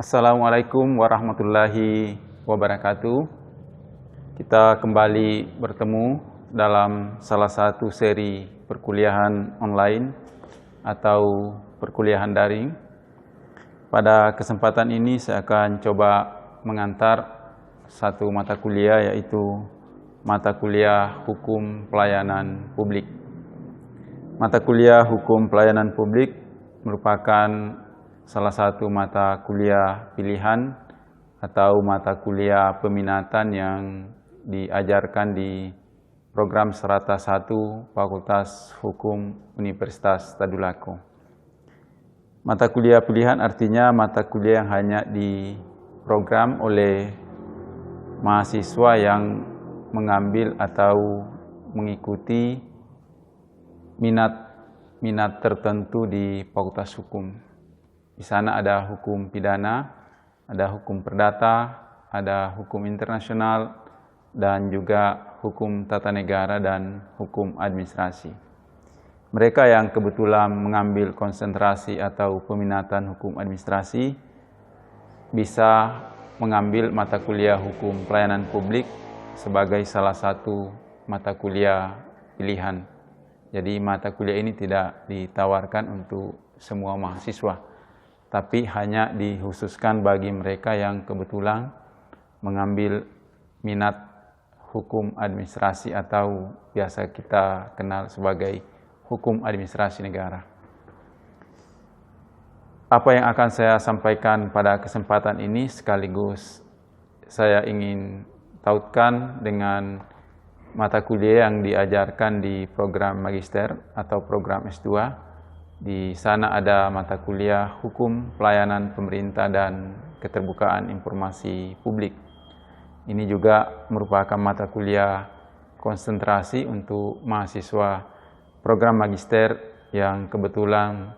Assalamualaikum warahmatullahi wabarakatuh. Kita kembali bertemu dalam salah satu seri perkuliahan online atau perkuliahan daring. Pada kesempatan ini saya akan coba mengantar satu mata kuliah, yaitu mata kuliah Hukum Pelayanan Publik. Mata kuliah Hukum Pelayanan Publik merupakan salah satu mata kuliah pilihan atau mata kuliah peminatan yang diajarkan di program Serata 1 Fakultas Hukum Universitas Tadulako. Mata kuliah pilihan artinya mata kuliah yang hanya diprogram oleh mahasiswa yang mengambil atau mengikuti minat tertentu di Fakultas Hukum. Di sana ada hukum pidana, ada hukum perdata, ada hukum internasional, dan juga hukum tata negara dan hukum administrasi. Mereka yang kebetulan mengambil konsentrasi atau peminatan hukum administrasi bisa mengambil mata kuliah Hukum Pelayanan Publik sebagai salah satu mata kuliah pilihan. Jadi mata kuliah ini tidak ditawarkan untuk semua mahasiswa, tapi hanya dikhususkan bagi mereka yang kebetulan mengambil minat hukum administrasi atau biasa kita kenal sebagai hukum administrasi negara. Apa yang akan saya sampaikan pada kesempatan ini sekaligus saya ingin tautkan dengan mata kuliah yang diajarkan di program magister atau program S2. Di sana ada mata kuliah Hukum Pelayanan Pemerintah dan Keterbukaan Informasi Publik. Ini juga merupakan mata kuliah konsentrasi untuk mahasiswa program magister yang kebetulan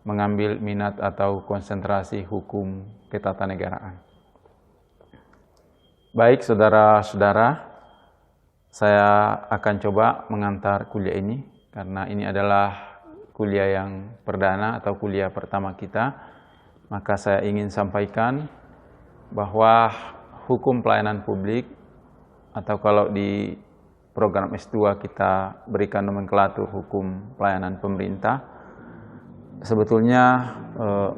mengambil minat atau konsentrasi hukum ketatanegaraan. Baik saudara-saudara, saya akan coba mengantar kuliah ini karena ini adalah kuliah yang perdana atau kuliah pertama kita. Maka saya ingin sampaikan bahwa hukum pelayanan publik, atau kalau di program S2 kita berikan nomenklatur hukum pelayanan pemerintah, sebetulnya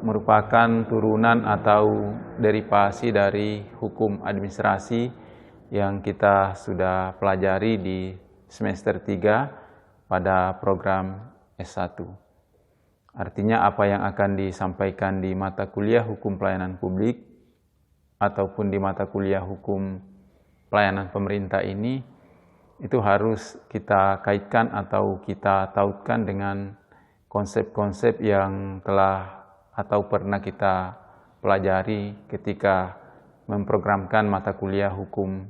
merupakan turunan atau derivasi dari hukum administrasi yang kita sudah pelajari di semester 3 pada program S1. Artinya apa yang akan disampaikan di mata kuliah Hukum Pelayanan Publik ataupun di mata kuliah Hukum Pelayanan Pemerintah ini itu harus kita kaitkan atau kita tautkan dengan konsep-konsep yang telah atau pernah kita pelajari ketika memprogramkan mata kuliah Hukum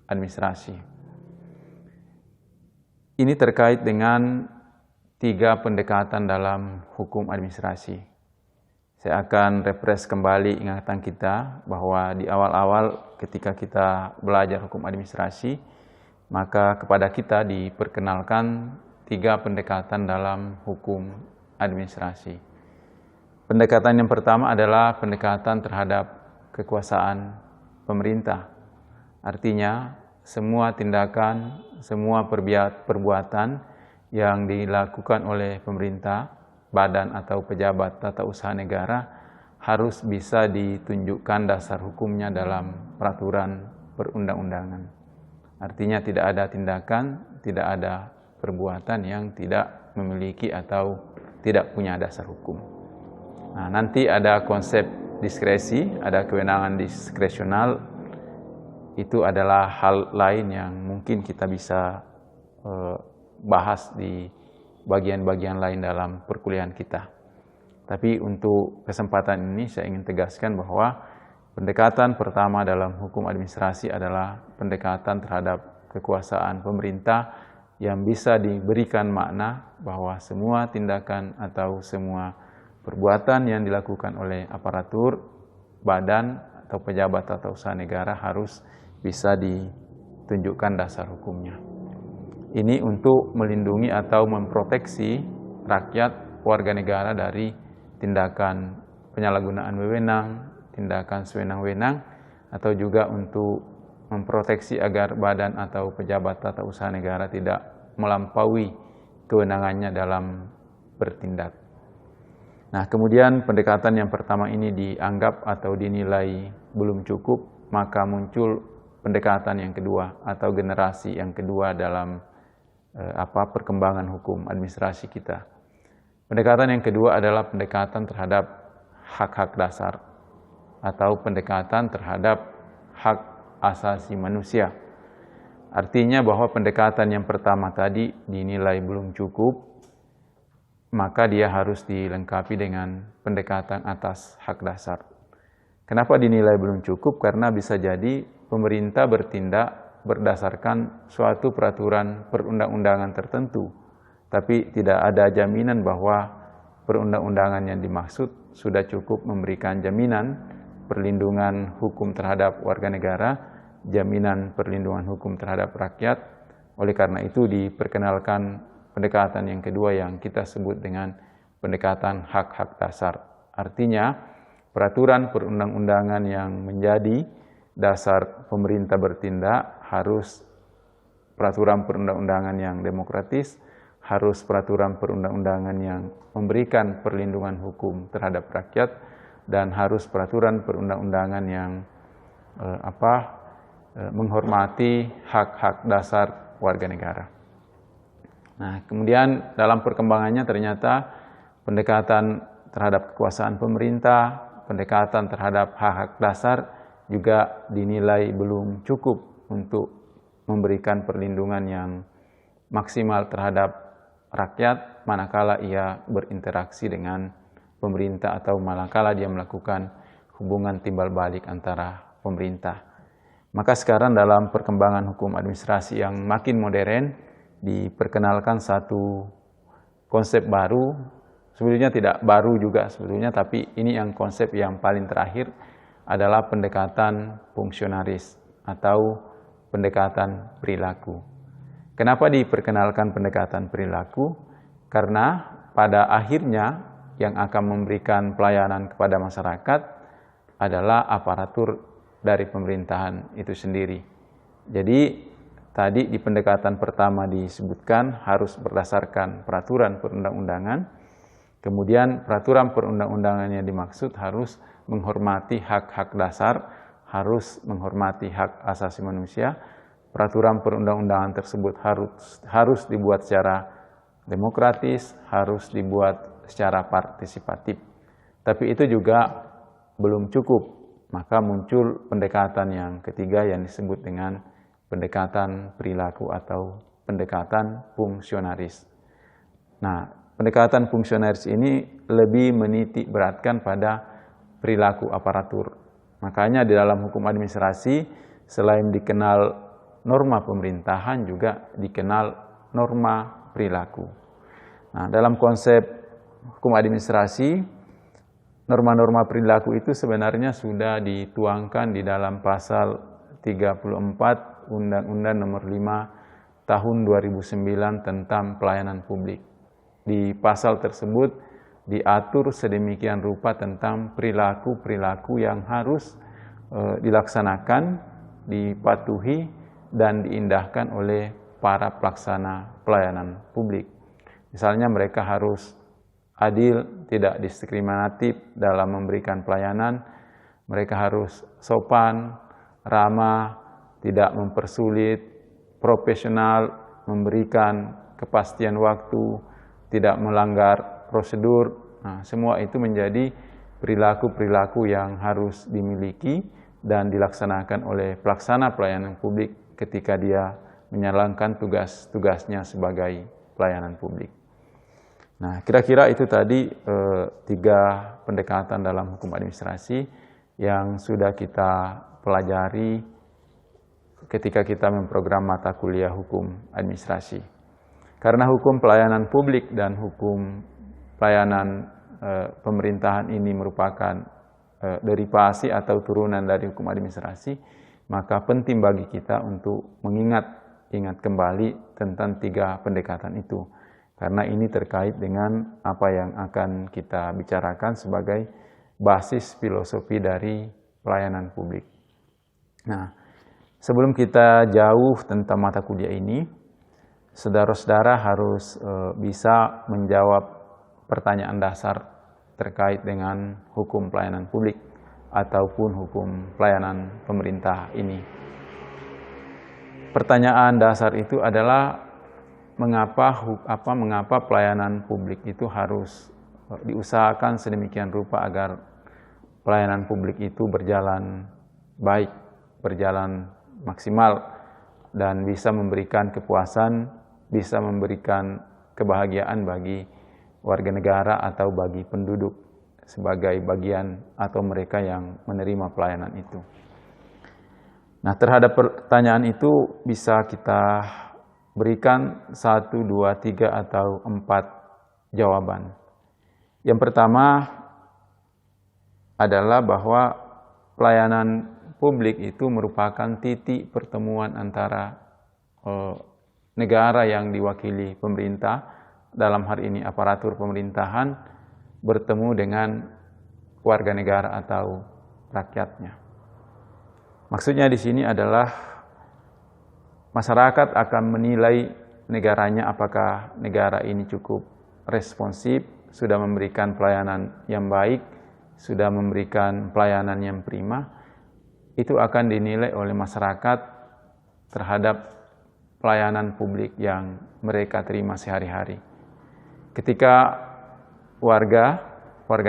Administrasi. Ini terkait dengan 3 pendekatan dalam hukum administrasi. Saya akan refresh kembali ingatan kita bahwa di awal-awal ketika kita belajar hukum administrasi, maka kepada kita diperkenalkan 3 pendekatan dalam hukum administrasi. Pendekatan yang pertama adalah pendekatan terhadap kekuasaan pemerintah. Artinya, semua tindakan, semua perbuatan yang dilakukan oleh pemerintah, badan atau pejabat tata usaha negara harus bisa ditunjukkan dasar hukumnya dalam peraturan perundang-undangan. Artinya tidak ada tindakan, tidak ada perbuatan yang tidak memiliki atau tidak punya dasar hukum. Nah, nanti ada konsep diskresi, ada kewenangan diskresional. Itu adalah hal lain yang mungkin kita bisa bahas di bagian-bagian lain dalam perkuliahan kita. Tapi untuk kesempatan ini saya ingin tegaskan bahwa pendekatan pertama dalam hukum administrasi adalah pendekatan terhadap kekuasaan pemerintah yang bisa diberikan makna bahwa semua tindakan atau semua perbuatan yang dilakukan oleh aparatur, badan atau pejabat tata usaha negara harus bisa ditunjukkan dasar hukumnya. Ini untuk melindungi atau memproteksi rakyat warga negara dari tindakan penyalahgunaan wewenang, tindakan sewenang-wenang atau juga untuk memproteksi agar badan atau pejabat tata usaha negara tidak melampaui kewenangannya dalam bertindak. Nah, kemudian pendekatan yang pertama ini dianggap atau dinilai belum cukup, maka muncul pendekatan yang kedua atau generasi yang kedua dalam perkembangan hukum administrasi kita. Pendekatan yang kedua adalah pendekatan terhadap hak-hak dasar atau pendekatan terhadap hak asasi manusia. Artinya bahwa pendekatan yang pertama tadi dinilai belum cukup, maka dia harus dilengkapi dengan pendekatan atas hak dasar. Kenapa dinilai belum cukup? Karena bisa jadi pemerintah bertindak berdasarkan suatu peraturan perundang-undangan tertentu, tapi tidak ada jaminan bahwa perundang-undangan yang dimaksud sudah cukup memberikan jaminan perlindungan hukum terhadap warga negara, jaminan perlindungan hukum terhadap rakyat. Oleh karena itu diperkenalkan pendekatan yang kedua yang kita sebut dengan pendekatan hak-hak dasar. Artinya, peraturan perundang-undangan yang menjadi dasar pemerintah bertindak harus peraturan perundang-undangan yang demokratis, harus peraturan perundang-undangan yang memberikan perlindungan hukum terhadap rakyat, dan harus peraturan perundang-undangan yang menghormati hak-hak dasar warga negara. Nah, kemudian dalam perkembangannya ternyata pendekatan terhadap kekuasaan pemerintah, pendekatan terhadap hak-hak dasar juga dinilai belum cukup untuk memberikan perlindungan yang maksimal terhadap rakyat manakala ia berinteraksi dengan pemerintah atau manakala dia melakukan hubungan timbal balik antara pemerintah. Maka sekarang dalam perkembangan hukum administrasi yang makin modern, diperkenalkan satu konsep baru, sebetulnya tidak baru juga sebetulnya, tapi ini yang konsep yang paling terakhir adalah pendekatan fungsionaris atau pendekatan perilaku. Kenapa diperkenalkan pendekatan perilaku? Karena pada akhirnya yang akan memberikan pelayanan kepada masyarakat adalah aparatur dari pemerintahan itu sendiri. Jadi tadi di pendekatan pertama disebutkan harus berdasarkan peraturan perundang-undangan, kemudian peraturan perundang-undangan yang dimaksud harus menghormati hak-hak dasar, harus menghormati hak asasi manusia. Peraturan perundang-undangan tersebut harus dibuat secara demokratis, harus dibuat secara partisipatif. Tapi itu juga belum cukup, maka muncul pendekatan yang ketiga yang disebut dengan pendekatan perilaku atau pendekatan fungsionaris. Nah, pendekatan fungsionaris ini lebih menitik beratkan pada perilaku aparatur. Makanya di dalam hukum administrasi selain dikenal norma pemerintahan juga dikenal norma perilaku. Nah, dalam konsep hukum administrasi, norma-norma perilaku itu sebenarnya sudah dituangkan di dalam pasal 34 Undang-Undang Nomor 5 Tahun 2009 tentang pelayanan publik. Di pasal tersebut diatur sedemikian rupa tentang perilaku-perilaku yang harus dilaksanakan, dipatuhi, dan diindahkan oleh para pelaksana pelayanan publik. Misalnya mereka harus adil, tidak diskriminatif dalam memberikan pelayanan, mereka harus sopan, ramah, tidak mempersulit, profesional, memberikan kepastian waktu, tidak melanggar prosedur. Nah, semua itu menjadi perilaku-perilaku yang harus dimiliki dan dilaksanakan oleh pelaksana pelayanan publik ketika dia menjalankan tugas-tugasnya sebagai pelayanan publik. Nah, kira-kira itu tadi 3 pendekatan dalam hukum administrasi yang sudah kita pelajari ketika kita memprogram mata kuliah hukum administrasi. Karena hukum pelayanan publik dan hukum pelayanan pemerintahan ini merupakan derivasi atau turunan dari hukum administrasi, maka penting bagi kita untuk ingat kembali tentang 3 pendekatan itu. Karena ini terkait dengan apa yang akan kita bicarakan sebagai basis filosofi dari pelayanan publik. Nah, sebelum kita jauh tentang mata kuliah ini, saudara-saudara harus bisa menjawab pertanyaan dasar terkait dengan hukum pelayanan publik ataupun hukum pelayanan pemerintah ini. Pertanyaan dasar itu adalah mengapa pelayanan publik itu harus diusahakan sedemikian rupa agar pelayanan publik itu berjalan baik, berjalan maksimal, dan bisa memberikan kepuasan, bisa memberikan kebahagiaan bagi warga negara atau bagi penduduk sebagai bagian atau mereka yang menerima pelayanan itu. Nah, terhadap pertanyaan itu bisa kita berikan 1, 2, 3, atau 4 jawaban. Yang pertama adalah bahwa pelayanan publik itu merupakan titik pertemuan antara negara yang diwakili pemerintah, dalam hal ini aparatur pemerintahan, bertemu dengan warga negara atau rakyatnya. Maksudnya di sini adalah masyarakat akan menilai negaranya apakah negara ini cukup responsif, sudah memberikan pelayanan yang baik, sudah memberikan pelayanan yang prima. Itu akan dinilai oleh masyarakat terhadap pelayanan publik yang mereka terima sehari-hari. Ketika warga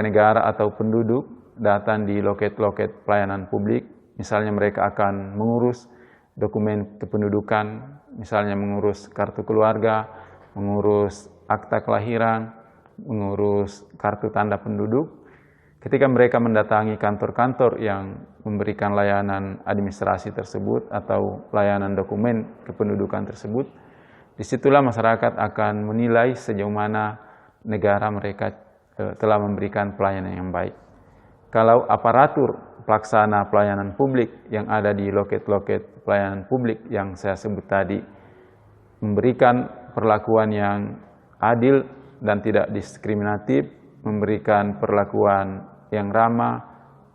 negara atau penduduk datang di loket-loket pelayanan publik, misalnya mereka akan mengurus dokumen kependudukan, misalnya mengurus kartu keluarga, mengurus akta kelahiran, mengurus kartu tanda penduduk. Ketika mereka mendatangi kantor-kantor yang memberikan layanan administrasi tersebut atau layanan dokumen kependudukan tersebut, disitulah masyarakat akan menilai sejauh mana negara mereka telah memberikan pelayanan yang baik. Kalau aparatur pelaksana pelayanan publik yang ada di loket-loket pelayanan publik yang saya sebut tadi memberikan perlakuan yang adil dan tidak diskriminatif, memberikan perlakuan yang ramah,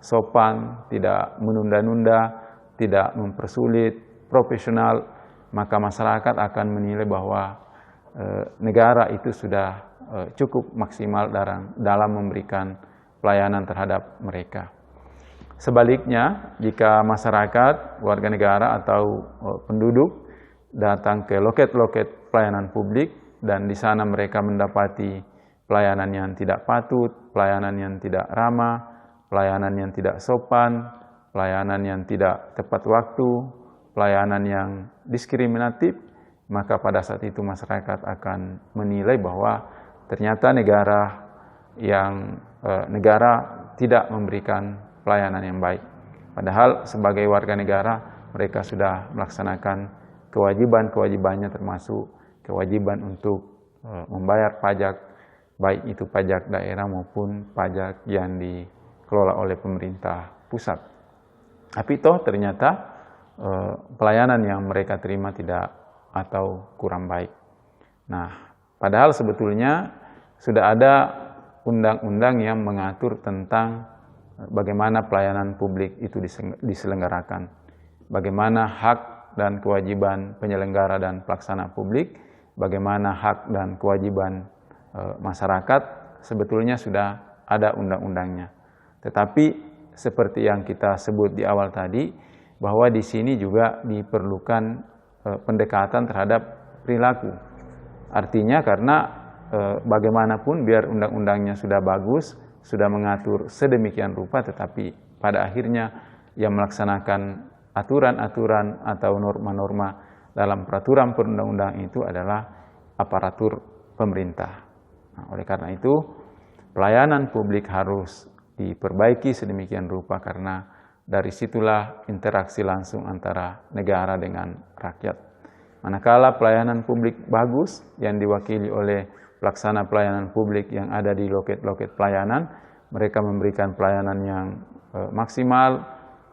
sopan, tidak menunda-nunda, tidak mempersulit, profesional, maka masyarakat akan menilai bahwa negara itu sudah cukup maksimal dalam memberikan pelayanan terhadap mereka. Sebaliknya, jika masyarakat, warga negara atau penduduk datang ke loket-loket pelayanan publik dan di sana mereka mendapati pelayanan yang tidak patut, pelayanan yang tidak ramah, pelayanan yang tidak sopan, pelayanan yang tidak tepat waktu, pelayanan yang diskriminatif, maka pada saat itu masyarakat akan menilai bahwa ternyata negara tidak memberikan pelayanan yang baik. Padahal sebagai warga negara mereka sudah melaksanakan kewajiban-kewajibannya, termasuk kewajiban untuk membayar pajak, baik itu pajak daerah maupun pajak yang dikelola oleh pemerintah pusat. Tapi toh ternyata pelayanan yang mereka terima tidak atau kurang baik. Nah, padahal sebetulnya sudah ada undang-undang yang mengatur tentang bagaimana pelayanan publik itu diselenggarakan, bagaimana hak dan kewajiban penyelenggara dan pelaksana publik, bagaimana hak dan kewajiban masyarakat, sebetulnya sudah ada undang-undangnya. Tetapi seperti yang kita sebut di awal tadi, bahwa di sini juga diperlukan pendekatan terhadap perilaku. Artinya karena bagaimanapun biar undang-undangnya sudah bagus, sudah mengatur sedemikian rupa, tetapi pada akhirnya yang melaksanakan aturan-aturan atau norma-norma dalam peraturan perundang-undangan itu adalah aparatur pemerintah. Nah, oleh karena itu, pelayanan publik harus diperbaiki sedemikian rupa karena dari situlah interaksi langsung antara negara dengan rakyat. Manakala pelayanan publik bagus yang diwakili oleh pelaksana pelayanan publik yang ada di loket-loket pelayanan, mereka memberikan pelayanan yang maksimal,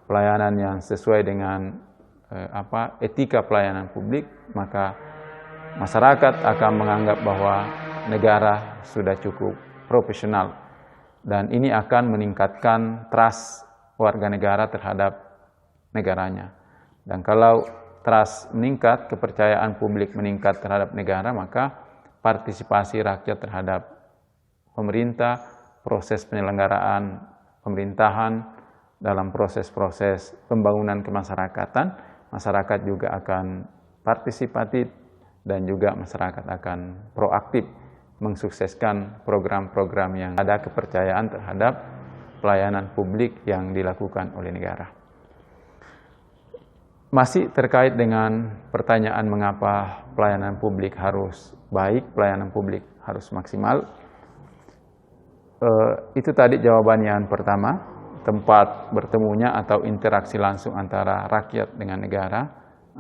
pelayanan yang sesuai dengan etika pelayanan publik, maka masyarakat akan menganggap bahwa negara sudah cukup profesional. dan ini akan meningkatkan trust warga negara terhadap negaranya. Dan kalau trust meningkat, kepercayaan publik meningkat terhadap negara, maka partisipasi rakyat terhadap pemerintah, proses penyelenggaraan pemerintahan, dalam proses-proses pembangunan kemasyarakatan, masyarakat juga akan partisipatif dan juga masyarakat akan proaktif mensukseskan program-program yang ada kepercayaan terhadap pelayanan publik yang dilakukan oleh negara. Masih terkait dengan pertanyaan mengapa pelayanan publik harus baik, pelayanan publik harus maksimal. Itu tadi jawaban yang pertama, tempat bertemunya atau interaksi langsung antara rakyat dengan negara,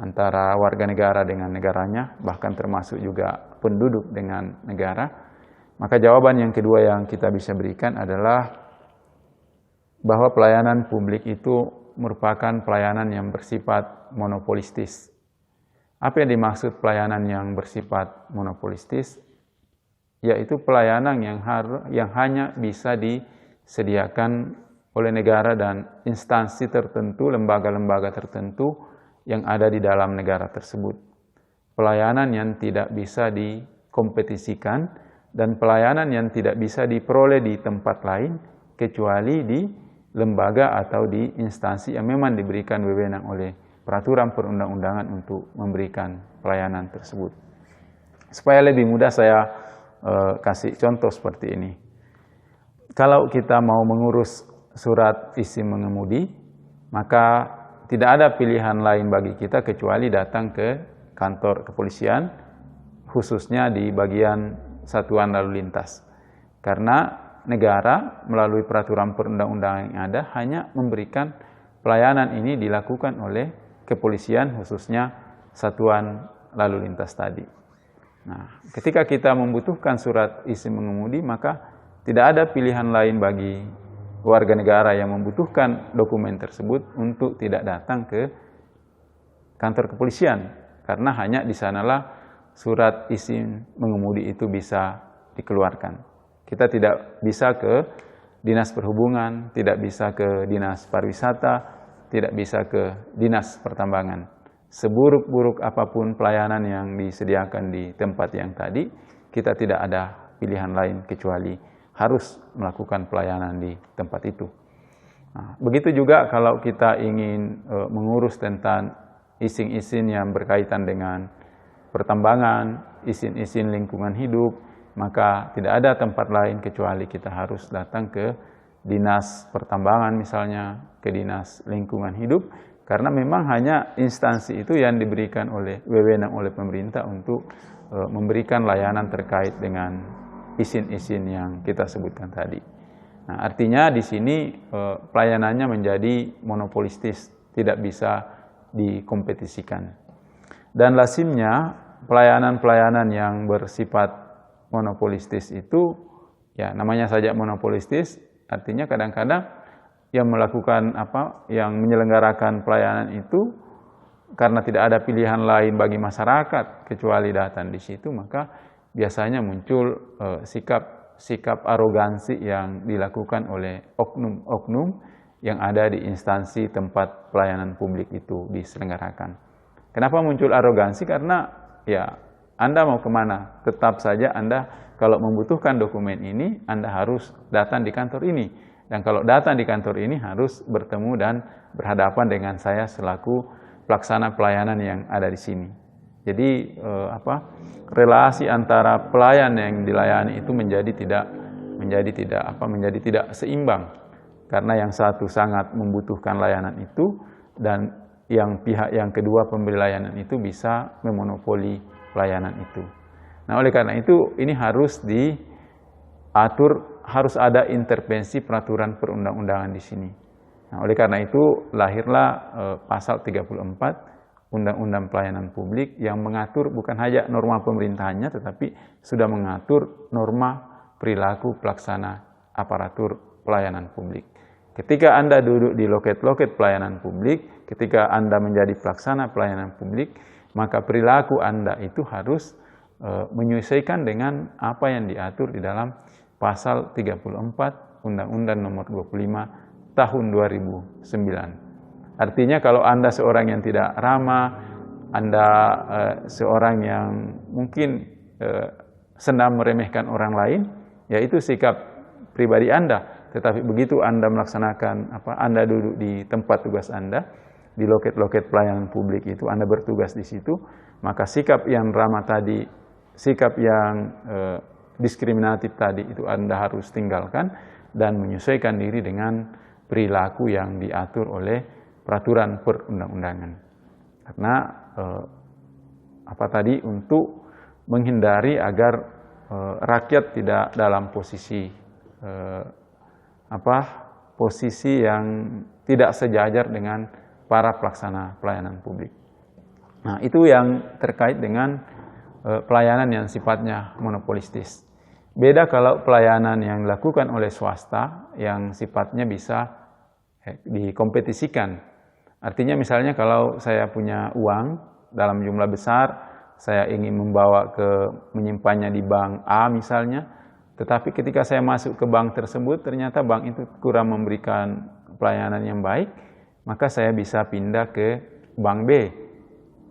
antara warga negara dengan negaranya, bahkan termasuk juga penduduk dengan negara. Maka jawaban yang kedua yang kita bisa berikan adalah bahwa pelayanan publik itu merupakan pelayanan yang bersifat monopolistis. Apa yang dimaksud pelayanan yang bersifat monopolistis? Yaitu pelayanan yang hanya bisa disediakan oleh negara dan instansi tertentu, lembaga-lembaga tertentu yang ada di dalam negara tersebut. Pelayanan yang tidak bisa dikompetisikan dan pelayanan yang tidak bisa diperoleh di tempat lain kecuali di lembaga atau di instansi yang memang diberikan wewenang oleh peraturan perundang-undangan untuk memberikan pelayanan tersebut. Supaya lebih mudah saya kasih contoh seperti ini. Kalau kita mau mengurus surat izin mengemudi, maka tidak ada pilihan lain bagi kita kecuali datang ke kantor kepolisian, khususnya di bagian satuan lalu lintas. Karena negara melalui peraturan perundang-undangan yang ada hanya memberikan pelayanan ini dilakukan oleh kepolisian, khususnya satuan lalu lintas tadi. Nah, ketika kita membutuhkan surat izin mengemudi, maka tidak ada pilihan lain bagi warga negara yang membutuhkan dokumen tersebut untuk tidak datang ke kantor kepolisian, karena hanya di sanalah surat izin mengemudi itu bisa dikeluarkan. Kita tidak bisa ke dinas perhubungan, tidak bisa ke dinas pariwisata, tidak bisa ke dinas pertambangan. Seburuk-buruk apapun pelayanan yang disediakan di tempat yang tadi, kita tidak ada pilihan lain kecuali harus melakukan pelayanan di tempat itu. Nah, begitu juga kalau kita ingin mengurus tentang izin-izin yang berkaitan dengan pertambangan, izin-izin lingkungan hidup, maka tidak ada tempat lain kecuali kita harus datang ke dinas pertambangan misalnya, ke dinas lingkungan hidup, karena memang hanya instansi itu yang diberikan oleh wewenang oleh pemerintah untuk memberikan layanan terkait dengan izin-izin yang kita sebutkan tadi. Nah, artinya di sini pelayanannya menjadi monopolistis, tidak bisa dikompetisikan. Dan lazimnya pelayanan-pelayanan yang bersifat monopolistis itu, ya namanya saja monopolistis, artinya kadang-kadang yang melakukan yang menyelenggarakan pelayanan itu karena tidak ada pilihan lain bagi masyarakat kecuali datang di situ, maka biasanya muncul sikap arogansi yang dilakukan oleh oknum-oknum yang ada di instansi tempat pelayanan publik itu diselenggarakan. Kenapa muncul arogansi? Karena ya Anda mau kemana? Tetap saja Anda kalau membutuhkan dokumen ini, Anda harus datang di kantor ini. Dan kalau datang di kantor ini harus bertemu dan berhadapan dengan saya selaku pelaksana pelayanan yang ada di sini. Jadi relasi antara pelayan yang dilayani itu menjadi tidak seimbang, karena yang satu sangat membutuhkan layanan itu dan yang pihak yang kedua pemberi layanan itu bisa memonopoli pelayanan itu. Nah, oleh karena itu ini harus diatur, harus ada intervensi peraturan perundang-undangan di sini. Nah, oleh karena itu lahirlah pasal 34 Undang-Undang Pelayanan Publik yang mengatur bukan hanya norma pemerintahannya, tetapi sudah mengatur norma perilaku pelaksana aparatur pelayanan publik. Ketika Anda duduk di loket-loket pelayanan publik, ketika Anda menjadi pelaksana pelayanan publik, maka perilaku Anda itu harus menyesuaikan dengan apa yang diatur di dalam pasal 34 Undang-Undang Nomor 25 Tahun 2009. Artinya kalau Anda seorang yang tidak ramah, Anda seorang yang mungkin senang meremehkan orang lain, ya itu sikap pribadi Anda. Tetapi begitu Anda melaksanakan Anda duduk di tempat tugas Anda, di loket-loket pelayanan publik itu, Anda bertugas di situ, maka sikap yang ramah tadi, sikap yang diskriminatif tadi itu Anda harus tinggalkan dan menyesuaikan diri dengan perilaku yang diatur oleh peraturan perundang-undangan. Karena untuk menghindari agar rakyat tidak dalam posisi posisi yang tidak sejajar dengan para pelaksana pelayanan publik. Nah, itu yang terkait dengan pelayanan yang sifatnya monopolistis. Beda kalau pelayanan yang dilakukan oleh swasta yang sifatnya bisa dikompetisikan. Artinya misalnya kalau saya punya uang dalam jumlah besar, saya ingin menyimpannya di bank A misalnya, tetapi ketika saya masuk ke bank tersebut, ternyata bank itu kurang memberikan pelayanan yang baik, maka saya bisa pindah ke bank B.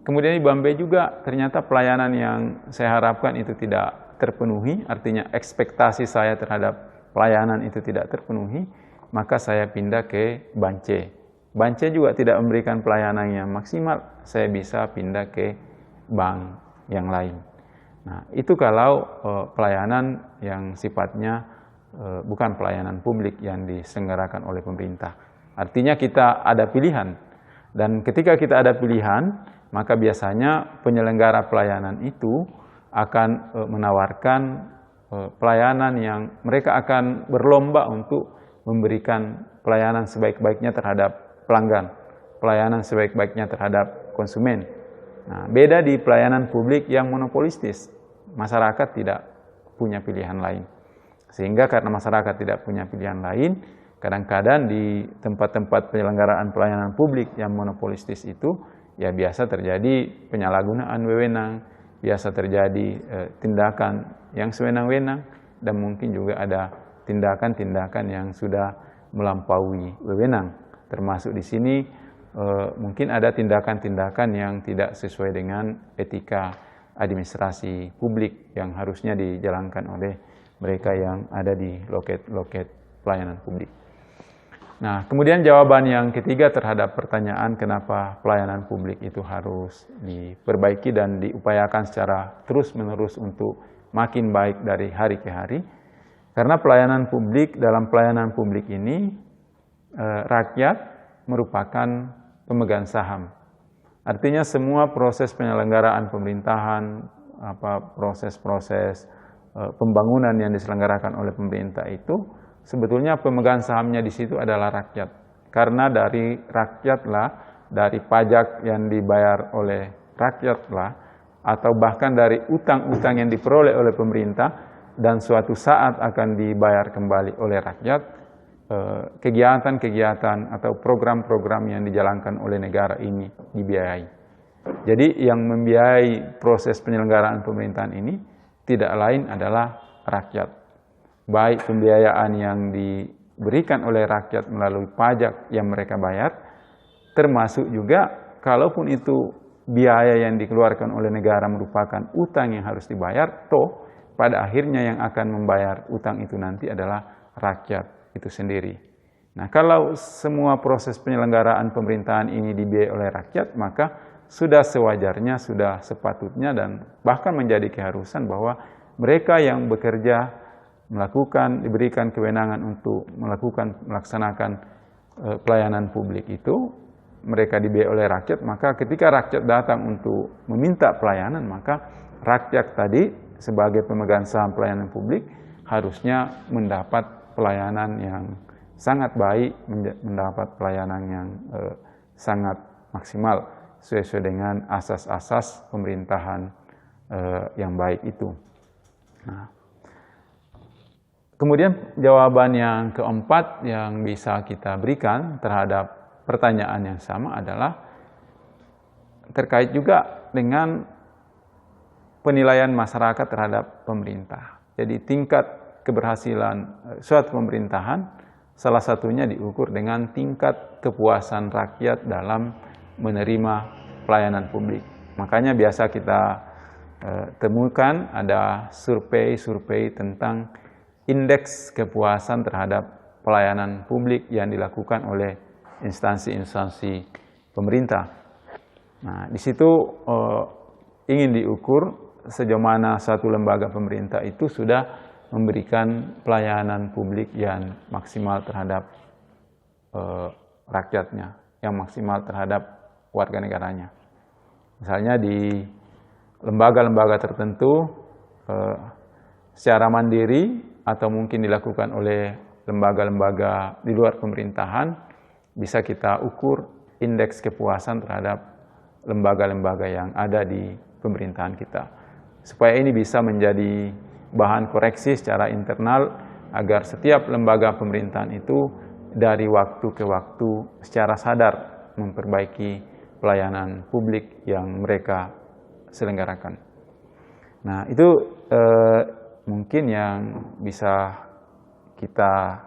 Kemudian di bank B juga ternyata pelayanan yang saya harapkan itu tidak terpenuhi, artinya ekspektasi saya terhadap pelayanan itu tidak terpenuhi, maka saya pindah ke bank C. Bank C juga tidak memberikan pelayanan yang maksimal, saya bisa pindah ke bank yang lain. Nah, itu kalau pelayanan yang sifatnya bukan pelayanan publik yang diselenggarakan oleh pemerintah. Artinya kita ada pilihan, dan ketika kita ada pilihan, maka biasanya penyelenggara pelayanan itu akan menawarkan pelayanan yang mereka akan berlomba untuk memberikan pelayanan sebaik-baiknya terhadap pelanggan, pelayanan sebaik-baiknya terhadap konsumen. Nah, beda di pelayanan publik yang monopolistis, masyarakat tidak punya pilihan lain. Sehingga karena masyarakat tidak punya pilihan lain, kadang-kadang di tempat-tempat penyelenggaraan pelayanan publik yang monopolistis itu, ya biasa terjadi penyalahgunaan wewenang, biasa terjadi tindakan yang sewenang-wenang, dan mungkin juga ada tindakan-tindakan yang sudah melampaui wewenang. Termasuk di sini mungkin ada tindakan-tindakan yang tidak sesuai dengan etika administrasi publik yang harusnya dijalankan oleh mereka yang ada di loket-loket pelayanan publik. Nah, kemudian jawaban yang ketiga terhadap pertanyaan kenapa pelayanan publik itu harus diperbaiki dan diupayakan secara terus-menerus untuk makin baik dari hari ke hari. Karena dalam pelayanan publik ini, rakyat merupakan pemegang saham. Artinya semua proses penyelenggaraan pemerintahan, proses-proses pembangunan yang diselenggarakan oleh pemerintah itu, sebetulnya pemegang sahamnya di situ adalah rakyat. Karena dari rakyatlah, dari pajak yang dibayar oleh rakyatlah, atau bahkan dari utang-utang yang diperoleh oleh pemerintah dan suatu saat akan dibayar kembali oleh rakyat, kegiatan-kegiatan atau program-program yang dijalankan oleh negara ini dibiayai. Jadi yang membiayai proses penyelenggaraan pemerintahan ini tidak lain adalah rakyat. Baik pembiayaan yang diberikan oleh rakyat melalui pajak yang mereka bayar, termasuk juga kalaupun itu biaya yang dikeluarkan oleh negara merupakan utang yang harus dibayar, toh pada akhirnya yang akan membayar utang itu nanti adalah rakyat itu sendiri. Nah, kalau semua proses penyelenggaraan pemerintahan ini dibiayai oleh rakyat, maka sudah sewajarnya, sudah sepatutnya dan bahkan menjadi keharusan bahwa mereka yang bekerja diberikan kewenangan untuk melaksanakan pelayanan publik itu, mereka dibiayai oleh rakyat, maka ketika rakyat datang untuk meminta pelayanan, maka rakyat tadi sebagai pemegang saham pelayanan publik harusnya mendapat pelayanan yang sangat baik, mendapat pelayanan yang sangat maksimal sesuai dengan asas-asas pemerintahan yang baik itu. Nah, kemudian jawaban yang keempat yang bisa kita berikan terhadap pertanyaan yang sama adalah terkait juga dengan penilaian masyarakat terhadap pemerintah. Jadi tingkat keberhasilan suatu pemerintahan salah satunya diukur dengan tingkat kepuasan rakyat dalam menerima pelayanan publik. Makanya biasa kita temukan ada survei tentang indeks kepuasan terhadap pelayanan publik yang dilakukan oleh instansi-instansi pemerintah. Nah, di situ ingin diukur sejauh mana suatu lembaga pemerintah itu sudah memberikan pelayanan publik yang maksimal terhadap rakyatnya, yang maksimal terhadap warga negaranya. Misalnya di lembaga-lembaga tertentu secara mandiri atau mungkin dilakukan oleh lembaga-lembaga di luar pemerintahan, bisa kita ukur indeks kepuasan terhadap lembaga-lembaga yang ada di pemerintahan kita. Supaya ini bisa menjadi bahan koreksi secara internal agar setiap lembaga pemerintahan itu dari waktu ke waktu secara sadar memperbaiki pelayanan publik yang mereka selenggarakan. Nah, itu mungkin yang bisa kita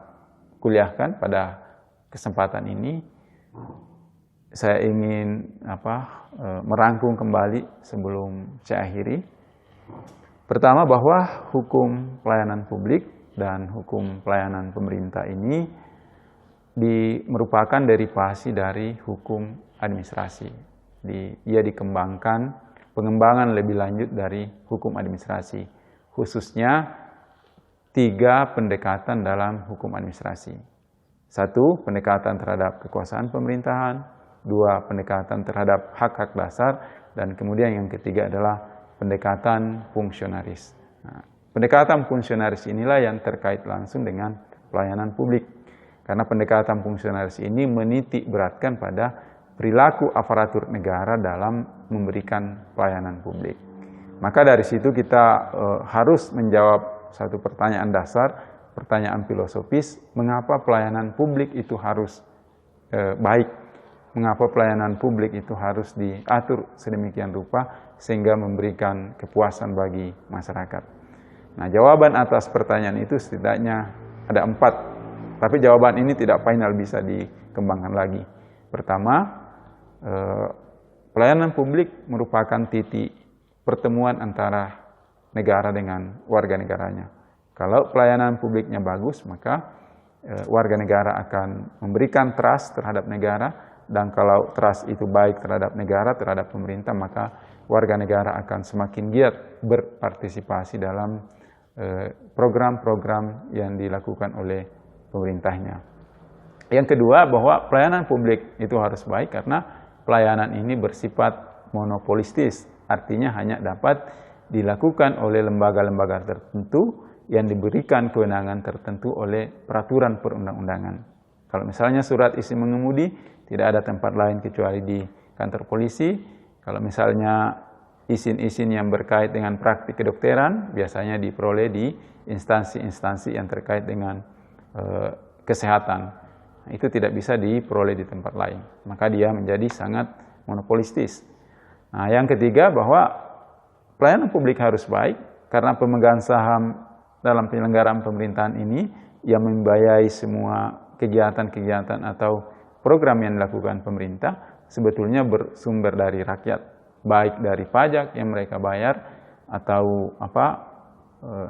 kuliahkan pada kesempatan ini. Saya ingin merangkum kembali sebelum saya akhiri. Pertama, bahwa hukum pelayanan publik dan hukum pelayanan pemerintah ini merupakan derivasi dari hukum administrasi. Ia dikembangkan, pengembangan lebih lanjut dari hukum administrasi, khususnya 3 pendekatan dalam hukum administrasi. 1, pendekatan terhadap kekuasaan pemerintahan, 2, pendekatan terhadap hak-hak dasar, dan kemudian yang ketiga adalah pendekatan fungsionaris. Nah, pendekatan fungsionaris inilah yang terkait langsung dengan pelayanan publik. Karena pendekatan fungsionaris ini menitik beratkan pada perilaku aparatur negara dalam memberikan pelayanan publik. Maka dari situ kita harus menjawab satu pertanyaan dasar, pertanyaan filosofis, mengapa pelayanan publik itu harus baik, mengapa pelayanan publik itu harus diatur sedemikian rupa sehingga memberikan kepuasan bagi masyarakat. Nah, jawaban atas pertanyaan itu setidaknya ada 4, tapi jawaban ini tidak final, bisa dikembangkan lagi. Pertama, pelayanan publik merupakan titik pertemuan antara negara dengan warga negaranya. Kalau pelayanan publiknya bagus, maka warga negara akan memberikan trust terhadap negara, dan kalau trust itu baik terhadap negara, terhadap pemerintah, maka warga negara akan semakin giat berpartisipasi dalam program-program yang dilakukan oleh pemerintahnya. Yang kedua, bahwa pelayanan publik itu harus baik karena pelayanan ini bersifat monopolistis, artinya hanya dapat dilakukan oleh lembaga-lembaga tertentu yang diberikan kewenangan tertentu oleh peraturan perundang-undangan. Kalau misalnya surat izin mengemudi, tidak ada tempat lain kecuali di kantor polisi. Kalau misalnya izin-izin yang berkait dengan praktik kedokteran, biasanya diperoleh di instansi-instansi yang terkait dengan kesehatan. Nah, itu tidak bisa diperoleh di tempat lain. Maka dia menjadi sangat monopolistis. Nah, yang ketiga, bahwa pelayanan publik harus baik karena pemegang saham dalam penyelenggaraan pemerintahan ini yang membiayai semua kegiatan-kegiatan atau program yang dilakukan pemerintah sebetulnya bersumber dari rakyat, baik dari pajak yang mereka bayar atau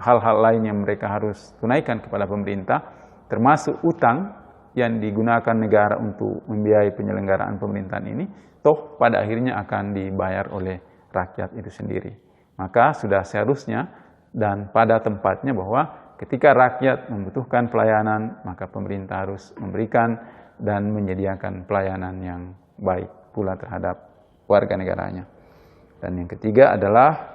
hal-hal lain yang mereka harus tunaikan kepada pemerintah, termasuk utang yang digunakan negara untuk membiayai penyelenggaraan pemerintahan ini, toh pada akhirnya akan dibayar oleh rakyat itu sendiri. Maka sudah seharusnya dan pada tempatnya bahwa ketika rakyat membutuhkan pelayanan, maka pemerintah harus memberikan dan menyediakan pelayanan yang baik pula terhadap warga negaranya. Dan yang ketiga adalah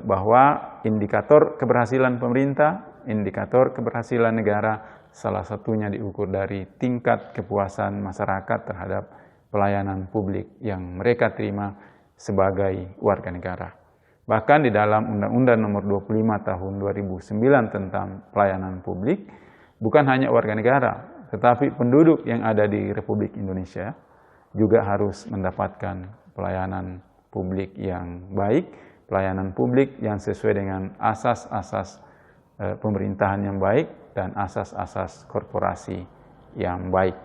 bahwa indikator keberhasilan pemerintah, indikator keberhasilan negara, salah satunya diukur dari tingkat kepuasan masyarakat terhadap pelayanan publik yang mereka terima sebagai warga negara. Bahkan di dalam Undang-Undang Nomor 25 Tahun 2009 tentang pelayanan publik, bukan hanya warga negara, tetapi penduduk yang ada di Republik Indonesia juga harus mendapatkan pelayanan publik yang baik, pelayanan publik yang sesuai dengan asas-asas pemerintahan yang baik dan asas-asas korporasi yang baik.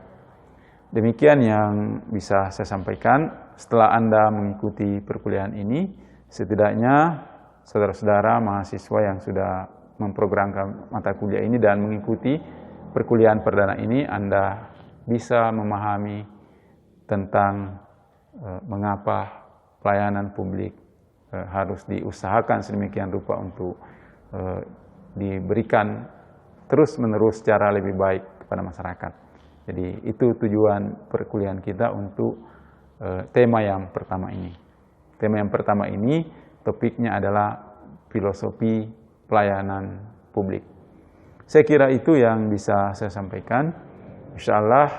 Demikian yang bisa saya sampaikan. Setelah Anda mengikuti perkuliahan ini, setidaknya saudara-saudara mahasiswa yang sudah memprogramkan mata kuliah ini dan mengikuti perkuliahan perdana ini, Anda bisa memahami tentang mengapa pelayanan publik harus diusahakan sedemikian rupa untuk diberikan terus-menerus secara lebih baik kepada masyarakat. Jadi itu tujuan perkuliahan kita untuk tema yang pertama ini. Tema yang pertama ini topiknya adalah filosofi pelayanan publik. Saya kira itu yang bisa saya sampaikan. Insya Allah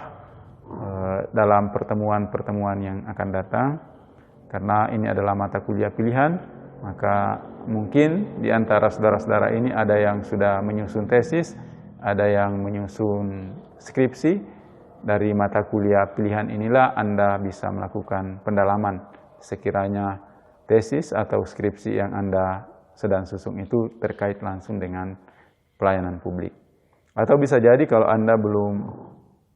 dalam pertemuan-pertemuan yang akan datang, karena ini adalah mata kuliah pilihan, maka mungkin di antara saudara-saudara ini ada yang sudah menyusun tesis, ada yang menyusun skripsi. Dari mata kuliah pilihan inilah Anda bisa melakukan pendalaman sekiranya tesis atau skripsi yang Anda sedang susun itu terkait langsung dengan pelayanan publik. Atau bisa jadi kalau Anda belum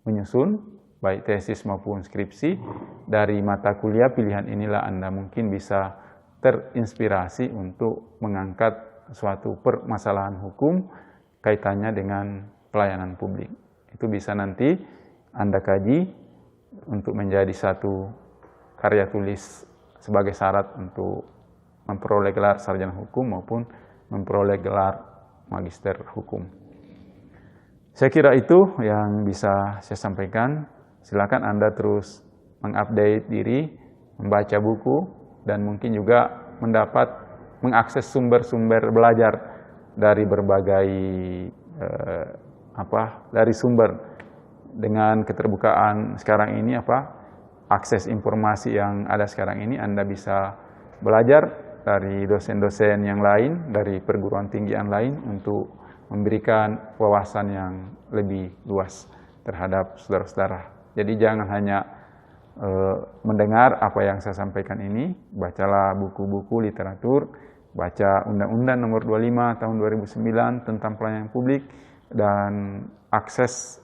menyusun baik tesis maupun skripsi, dari mata kuliah pilihan inilah Anda mungkin bisa terinspirasi untuk mengangkat suatu permasalahan hukum kaitannya dengan pelayanan publik. Itu bisa nanti Anda kaji untuk menjadi satu karya tulis sebagai syarat untuk memperoleh gelar sarjana hukum maupun memperoleh gelar magister hukum. Saya kira itu yang bisa saya sampaikan. Silakan Anda terus mengupdate diri, membaca buku, dan mungkin juga mengakses sumber-sumber belajar dari berbagai dari sumber. Dengan keterbukaan sekarang ini, akses informasi yang ada sekarang ini, Anda bisa belajar dari dosen-dosen yang lain, dari perguruan tinggi yang lain untuk memberikan wawasan yang lebih luas terhadap saudara-saudara. Jadi jangan hanya mendengar apa yang saya sampaikan ini, bacalah buku-buku literatur, baca Undang-Undang Nomor 25 Tahun 2009 tentang pelayanan publik, dan akses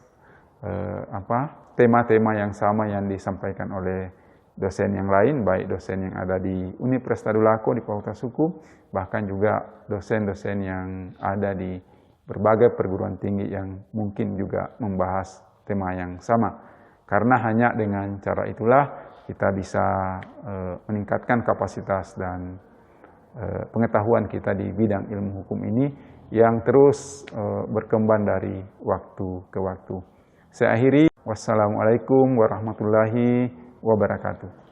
tema-tema yang sama yang disampaikan oleh dosen yang lain, baik dosen yang ada di Universitas Tadulako di Fakultas Hukum, bahkan juga dosen-dosen yang ada di berbagai perguruan tinggi yang mungkin juga membahas tema yang sama. Karena hanya dengan cara itulah kita bisa meningkatkan kapasitas dan pengetahuan kita di bidang ilmu hukum ini yang terus berkembang dari waktu ke waktu. Saya akhiri, wassalamualaikum warahmatullahi wabarakatuh.